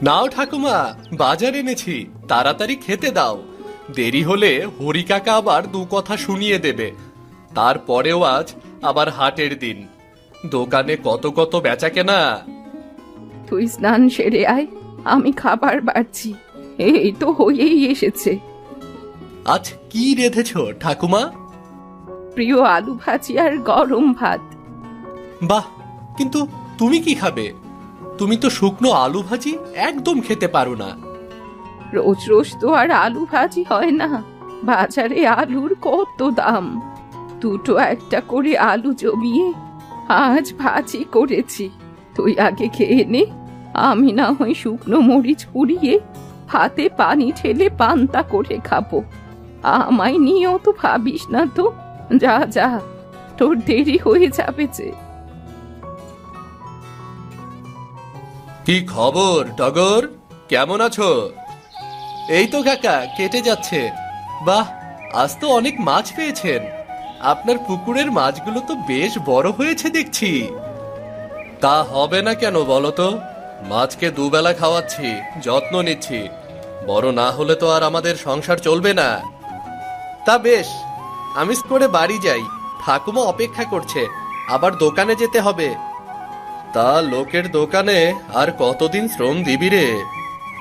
নাও ঠাকুমা, বাজার এনেছি, তাড়াতাড়ি খেতে দাও। দেরি হলে হরি কাকা আবার দু কথা শুনিয়ে দেবে। তারপরেও আজ আবার হাটের দিন, দোকানে কত কত বেচা কেনা। তুই স্নান সেরে আয়, আমি খাবার বাড়ছি। এই তো হয়েই এসেছে। আজ কি রেঁধেছ ঠাকুমা? প্রিয় আলু ভাজি আর গরম ভাত। বাহ, কিন্তু তুমি কি খাবে? তুমি তো শুকনো আলু ভাজি একদম খেতে পারো না। রোজ রোজ তো আর আলু ভাজি হয় না, বাজারে আলুর কত দাম। দুটো একটা করে আলু জমিয়ে আজ ভাজি করেছি। তুই আগে খেয়ে নে, আমি না হয় শুকনো মরিচ পুড়িয়ে ভাতে পানি ঢেলে পান্তা করে খাবো। আমায় নিয়েও তো ভাবিস না তো। যা যা, তোর দেরি হয়ে যাবে যে। কি খবর টগর, কেমন আছো? এই তো কাকা, কেটে যাচ্ছে। বাহ, আজ তো অনেক মাছ পেয়েছেন। আপনার পুকুরের মাছগুলো তো বেশ বড় হয়েছে দেখছি। তা হবে না কেন বলো তো? মাছকে দুবেলা খাওয়াচ্ছি, যত্ন নিচ্ছি। বড় না হলে তো আর আমাদের সংসার চলবে না। তা বেশ, আমি করে বাড়ি যাই, ঠাকুমা অপেক্ষা করছে, আবার দোকানে যেতে হবে। তা লোকের দোকানে আর কতদিন শ্রম দিবি রে?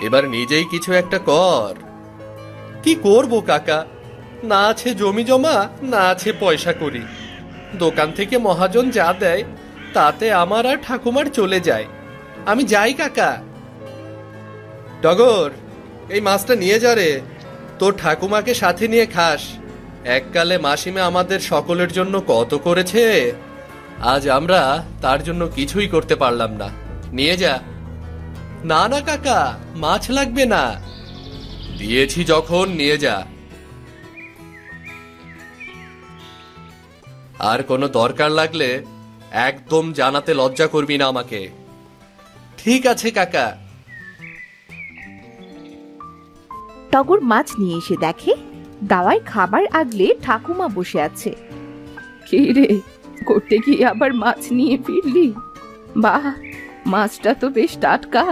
এবার নিজেই কিছু একটা কর। কি করব কাকা, না আছে জমি জমা, না আছে পয়সা করি। দোকান থেকে মহাজন যা দেয় তাতে আমার আর ঠাকুমার চলে যায়। আমি যাই কাকা। টগর, এই মাছটা নিয়ে যা রে, তোর ঠাকুমাকে সাথে নিয়ে খাস। এককালে মাসিমা আমাদের সকলের জন্য কত করেছে, আজ আমরা তার জন্য কিছুই করতে পারলাম না। নিয়ে যা। না না কাকা, মাছ লাগবে না, দিয়েছি যখন নিয়ে যা। আর কোনো দরকার লাগলে একদম জানাতে লজ্জা করবি না আমাকে। ঠিক আছে কাকা। টগর মাছ নিয়ে এসে দেখে দাওয়ায় খাবার আগলে ঠাকুমা বসে আছে। কি রে, করতে গিয়ে আবার মাছ নিয়ে ফিরলি? বাহ, মাছটা তো বেশ টাটকা,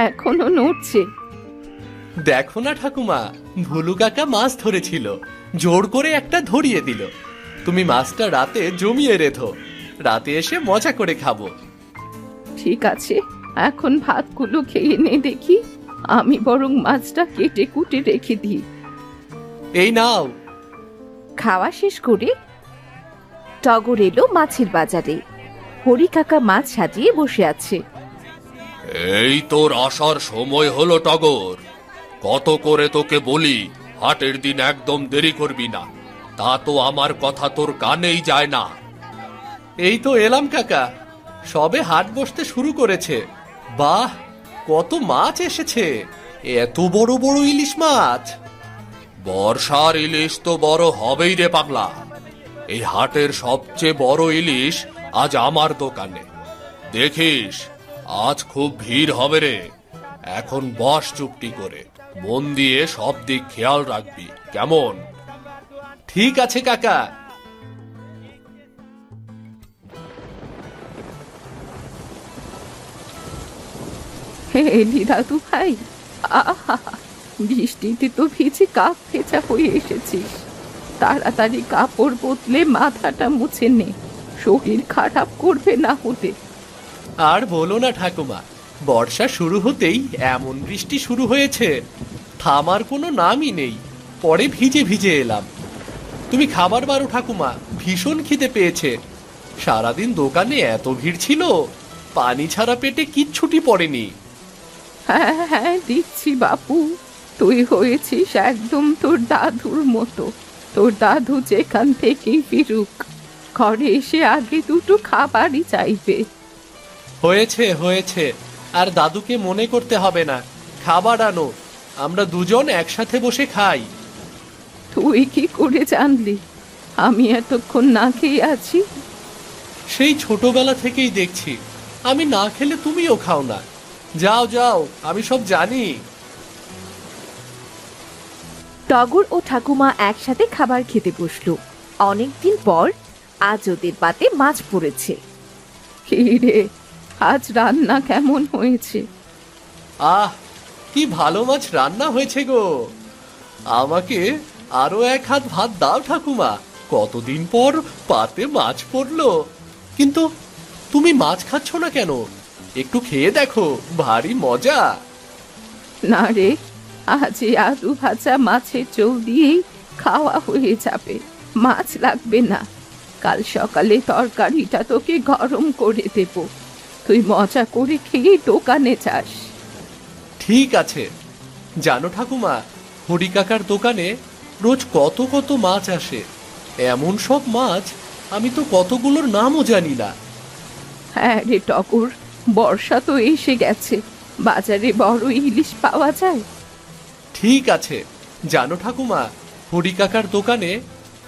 এখনো নড়ছে। দেখো না ঠাকুমা, ভুলু কাকা মাছ ধরেছিল, জোর করে একটা ধরিয়ে দিল। তুমি মাছটা রাতে জমিয়ে রেখো, রাতে এসে মজা করে খাবো। ঠিক আছে, এখন ভাতগুলো খেয়ে নে দেখি। আমি বরং মাছটা কেটে কুটে রেখে দিই। এই নাও। খাওয়া শেষ করে টগর এলো মাছের বাজারে। হরি কাকা মাছ সাজিয়ে বসে আছে। এই তোর আসার সময় হলো টগর, কত করে তোকে বলি হাটের দিন একদম দেরি করবি না, তা তো আমার কথা তোর কানেই যায় না। এই তো এলাম কাকা, সবে হাট বসতে শুরু করেছে। বাহ, কত মাছ এসেছে, এত বড় বড় ইলিশ মাছ। বর্ষার ইলিশ তো বড় হবেই রে পাগলা। এই হাটের সবচেয়ে বড় ইলিশ আজ আমার দোকানে। দেখিস আজ খুব ভিড় হবে রে। এখন বস চুপটি করে, মন দিয়ে সব দিক খেয়াল রাখবি, কেমন? ঠিক আছে কাকা। এলি দাদু ভাই, আহা, বৃষ্টিতে তো ভিজে কাপ ভেজা হয়ে এসেছিস। তাড়াতাড়ি কাপড় বদলে মাথাটা মুছে নে, শরীর খারাপ করবে না হলে। আর বলো না ঠাকুমা, বর্ষা শুরু হতেই এমন বৃষ্টি শুরু হয়েছে, থামার কোনো নামই নেই। পরে ভিজে ভিজে এলাম। তুমি খাবার বারো ঠাকুমা, ভীষণ খিদে পেয়েছে। সারাদিন দোকানে এত ভিড় ছিল, পানি ছাড়া পেটে কিচ্ছুটি পড়েনি। হ্যাঁ হ্যাঁ, দিচ্ছি বাপু। তুই হয়েছিস একদম তোর দাদুর মতো। তোর দাদু যেখান থেকেই ফিরুক, ঘরে এসে আগে দুটো খাবারই চাইবে। হয়েছে হয়েছে, আর দাদুকে মনে করতে হবে না। খাবার আনো, আমরা দুজন একসাথে বসে খাই। তুই কি করে জানলি আমি এতক্ষণ না খেয়ে আছি? সেই ছোটবেলা থেকেই দেখছি, আমি না খেলে তুমিও খাও না। যাও যাও, আমি সব জানি। টগর ও ঠাকুমা একসাথে খাবার খেতে বসলো। অনেকদিন পর আজ ওদের পাতে মাছ পড়েছে। কি রে, আজ রান্না কেমন হয়েছে? আহ, কি ভালো মাছ রান্না হয়েছে গো। আমাকে আরো এক হাত ভাত দাও ঠাকুমা, কতদিন পর পাতে মাছ পড়লো। কিন্তু তুমি মাছ খাচ্ছ না কেন? একটু খেয়ে দেখো, ভারী মজা। না রে, আজ এই আলু ভাজা মাছের ঝোল দিয়েই খাওয়া হয়ে যাবে, মাছ লাগবে না। কাল সকালে তরকারিটা তোকে গরম করে দেব, তুই মজা করে খেয়ে দোকানে যাস। ঠিক আছে। জানো ঠাকুমা, হরি কাকার দোকানে রোজ কত কত মাছ আসে, এমন সব মাছ আমি তো কতগুলোর নামও জানি না। হ্যাঁ রে টগর, বর্ষা তো এসে গেছে, বাজারে বড় ইলিশ পাওয়া যায়। ঠিক আছে। জানো ঠাকুমা, হরি কাকার দোকানে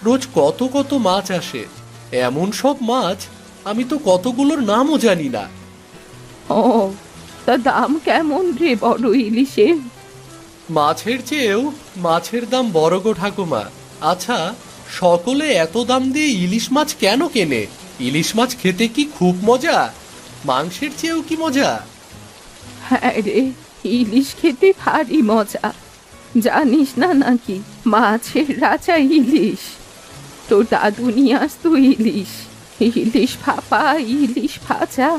রোজ কত কত মাছ আসে, এমন সব মাছ আমি তো কতগুলোর নামও জানি না। ও, তা দাম কেমন রে বড় ইলিশের? মাছের চেয়েও মাছের দাম বড় গো ঠাকুমা। আচ্ছা, সকলে এত দাম দিয়ে ইলিশ মাছ কেন কেনে? ইলিশ মাছ খেতে কি খুব মজা? মাংসের চেয়েও কি মজা? হ্যাঁ রে, ইলিশ খেতে ভারী মজা। জানিস না নাকি, মাছের রাজা ইলিশ। তোর দাদু নিয়ে আসতো ইলিশ, ইলিশ ভাপা, ইলিশ ভাজা,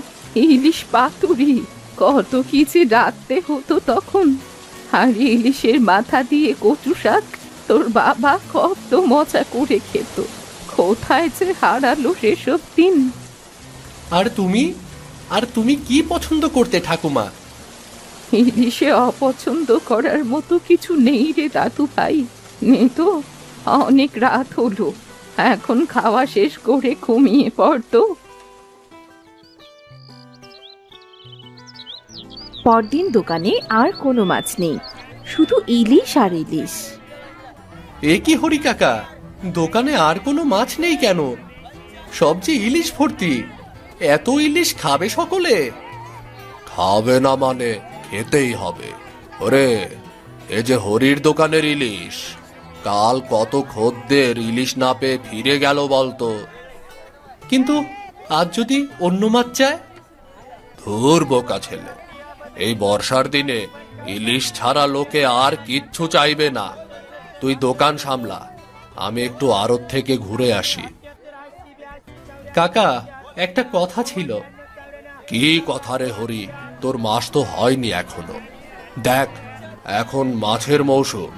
ইলিশ পাতুরি, কত কি যে রাঁধতে হতো তখন। আর ইলিশের মাথা দিয়ে কচু শাক তোর বাবা কত মজা করে খেত। কোথায় যে হারালো সেসব দিন। আর তুমি, আর তুমি কি পছন্দ করতে ঠাকুমা? ইলিশে অপছন্দ করার মতো কিছু নেই রে দাদু ভাই, নে তো, অনেক রাত হলো, এখন খাওয়া শেষ করে ঘুমিয়ে পড়তো। পরদিন দোকানে আর কোনো মাছ নেই, শুধু ইলিশ আর ইলিশ। এ কি হরি কাকা, দোকানে আর কোনো মাছ নেই কেন? সব যে ইলিশ ভর্তি, এত ইলিশ খাবে সকলে? খাবে না মানে খেতেই হবে। ওরে, এ যে হরির দোকানের ইলিশ, কাল কত খদ্দের ইলিশ না পেয়ে ফিরে গেল বলতো। কিন্তু আজ যদি অন্য মাছ চায়? ধুর বোকা ছেলে, এই বর্ষার দিনে ইলিশ ছাড়া লোকে আর কিচ্ছু চাইবে না। তুই দোকান সামলা, আমি একটু আড়ত থেকে ঘুরে আসি। কাকা, একটা কথা ছিল। কি কথা রে হরি? তোর মাস তো হয়নি এখনো। দেখ, এখন মাছের মৌসুম,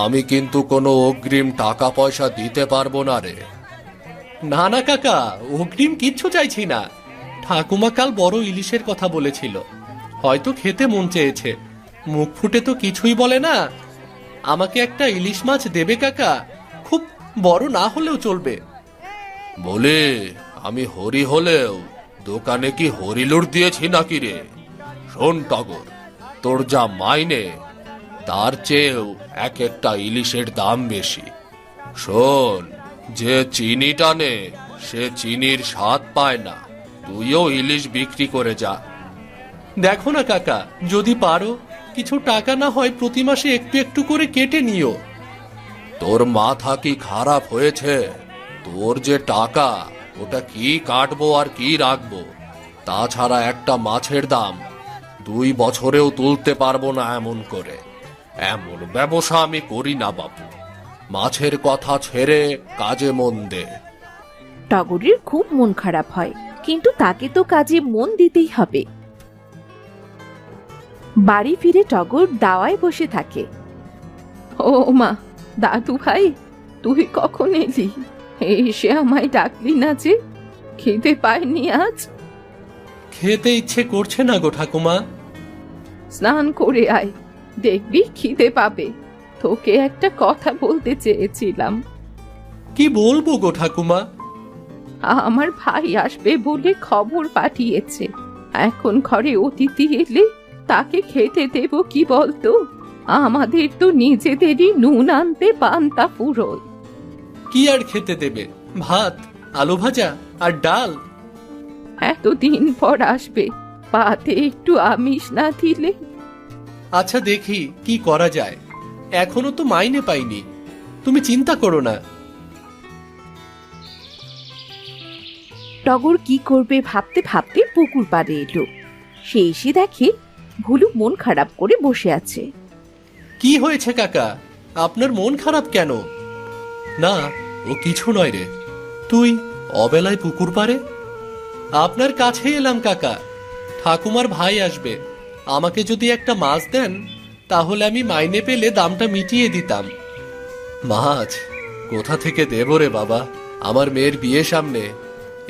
আমি কিন্তু কোনো অগ্রিম টাকা পয়সা দিতে পারবো না রে। না না কাকা, অগ্রিম কিচ্ছু চাইছি না। ঠাকুমা কাল বড় ইলিশের কথা বলেছিল, হয়তো খেতে মন চেয়েছে, মুখ ফুটে তো কিছুই বলে না। আমাকে একটা ইলিশ মাছ দেবে কাকা? খুব বড় না হলেও চলবে। বলে আমি হরি হলেও দোকানে কি হরিলুট দিয়েছি নাকি রে? শোন টগর, তোর যা মাইনে তার চেয়েও এক একটা ইলিশের দাম বেশি। শোন, যে চিনি টানে সে চিনির স্বাদ পায় না। তুইও ইলিশ বিক্রি করে যা। দেখো না কাকা, যদি পারো কিছু টাকা না হয় প্রতি মাসে একটু একটু করে কেটে নিও। তোর মাথা কি খারাপ হয়েছে? তোর যে টাকা, ওটা কি কাটবো আর কি রাখবো? তাছাড়া একটা মাছের দাম 2 বছরেও তুলতে পারবো না এমন করে। এমন ব্যবসা আমি করি না বাপু। মাছের কথা ছেড়ে কাজে মন দে। টগরের খুব মন খারাপ হয়, কিন্তু তাকে তো কাজে মন দিতেই হবে। বাড়ি ফিরে টগর দাওয়ায় বসে থাকে। ও মা, দাদু ভাই, তুই কখন এলি? এসে আমায় ডাকলি না যে? খিদে পাইনি আজ? খেতে ইচ্ছে করছে না গো ঠাকুমা। স্নান করে আয়, দেখবি খিদে পাবে। তোকে একটা কথা বলতে চেয়েছিলাম। কি বলবো গো ঠাকুমা? আমার ভাই আসবে বলে খবর পাঠিয়েছে, এখন ঘরে অতিথি এলে তাকে খেতে দেব কি বলতো? আমাদের তো নিজেদেরই নুন আনতে পান্তা ফুরোয়। কি আর খেতে দেবে? ভাত, আলু ভাজা আর ডাল। এতদিন পর আসবে, পাতে একটু আমিষ না দিলে? আচ্ছা, দেখি কি করা যায়। এখনো তো মাইনে পাইনি, তুমি চিন্তা করো না। টগর কি করবে ভাবতে ভাবতে পুকুর পাড়ে এলো। সে এসে দেখে ভুলু মন খারাপ করে বসে আছে। কি হয়েছে কাকা, আপনার মন খারাপ কেন? না, ও কিছু নয় রে। তুই অবেলায় পুকুর পাড়ে? আপনার কাছে এলাম কাকা। ঠাকুমার ভাই আসবে, আমাকে যদি একটা মাছ দেন তাহলে আমি মাইনে পেলে দামটা মিটিয়ে দিতাম। মাছ কোথা থেকে দেব রে বাবা? আমার মেয়ের বিয়ে সামনে,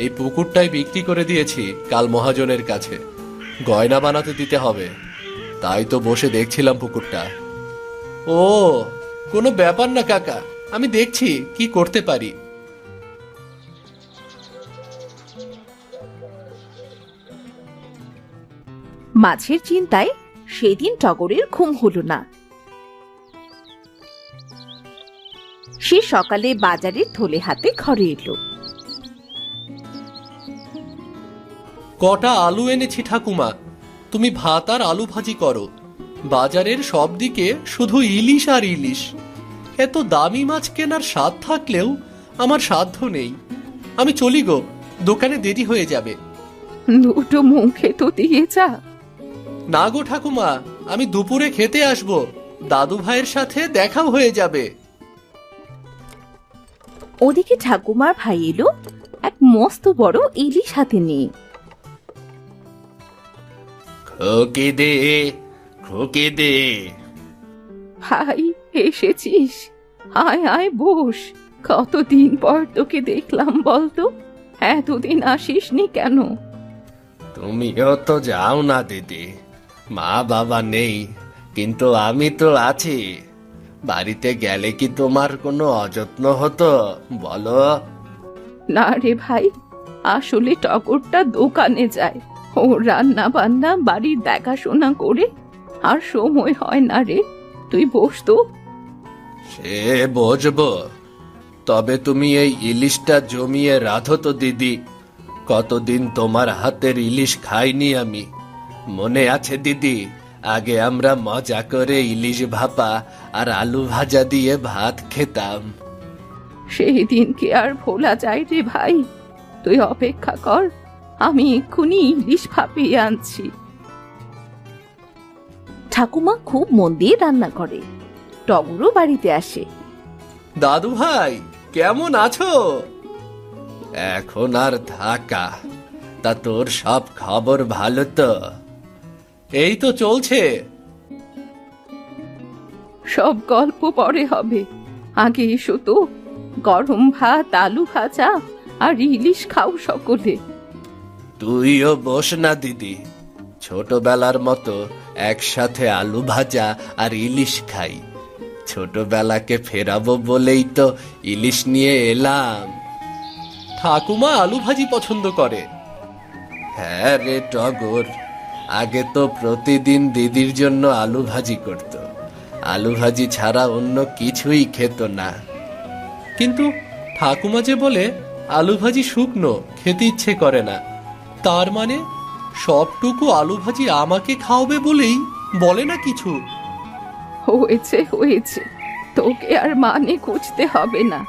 এই পুকুরটাই বিক্রি করে দিয়েছি কাল মহাজনের কাছে। গয়না বানাতে দিতে হবে, তাই তো বসে দেখছিলাম পুকুরটা। ও, কোনো ব্যাপার না কাকা, আমি দেখছি কি করতে পারি। মাছের চিন্তায় সেদিন টগরের ঘুম হলো না। সে সকালে বাজারের থলে হাতে ঘরে এলো। কটা আলু এনেছি ঠাকুমা, তুমি ভাত আর আলু ভাজি করো। বাজারের সব দিকে শুধু ইলিশ আর ইলিশ। এত দামি মাছ কেনার স্বাদ থাকলেও আমার সাধ্য নেই। আমি চলি গো, দোকানে দেরি হয়ে যাবে। দুটো মুখে তো দিয়ে যা। না গো ঠাকুমা, আমি দুপুরে খেতে আসবো, দাদু ভাইয়ের সাথে দেখাও হয়ে যাবে। ওদিকে ঠাকুমার ভাই এলো এক মস্ত বড় ইলিশ হাতে নিয়ে। খোকে দে, খোকে দে। ভাই এসেছিস, আয় আয় বস। কতদিন পর তোকে দেখলাম বলতো, এতদিন আসিসনি কেন? তুমিও তো যাও না দিদি, মা বাবা নেই, কিন্তু আমি তো আছি। বাড়িতে গেলে কি তোমার কোনো অযত্ন হতো বলো? না রে ভাই, আসলে টগরটা দোকানে যায়, ও রান্না বান্না বাড়ির দেখাশোনা করে আর সময় হয় না রে। তুই বস তো। সে বুঝবো, তবে তুমি এই ইলিশটা জমিয়ে রাধো তো দিদি। কতদিন তোমার হাতের ইলিশ খাইনি আমি। মনে আছে দিদি, আগে আমরা মজা করে ইলিশ ভাপা আর আলু ভাজা দিয়ে ভাত খেতাম। সেই দিন কি আর ভোলা যায় রে ভাই? তুই অপেক্ষা কর, আমি এক্ষুনি ইলিশ ভাপিয়ে আনছি। ঠাকুমা খুব মন দিয়ে রান্না করে। টগরও বাড়িতে আসে। দাদু ভাই, কেমন আছো? এখন আর থাকা, তা তোর সব খবর ভালো তো? এই তো চলছে। সব গল্প পরে হবে, আগে এসো তো। গরম ভাত, আলু ভাজা আর ইলিশ খাও সকলে। তুইও বস না দিদি, ছোটবেলার মতো একসাথে আলু ভাজা আর ইলিশ খাই। ছোটবেলাকে ফেরাবো বলেই তো ইলিশ নিয়ে এলাম। ঠাকুমা আলু ভাজি পছন্দ করে। হ্যাঁ রে টগর, আগে তো প্রতিদিন দিদির জন্য আলু ভাজি করত। আলু ভাজি ছাড়া অন্য কিছুই খেত না। কিন্তু ঠাকুমা যে বলে আলু ভাজি শুকনো, খেতে ইচ্ছে করে না। তার মানে সবটুকু আলু ভাজি আমাকে খাওয়াবে বলেই বলে না কিছু। হয়েছে হয়েছে, তোকে আর মানে খুঁজতে হবে না।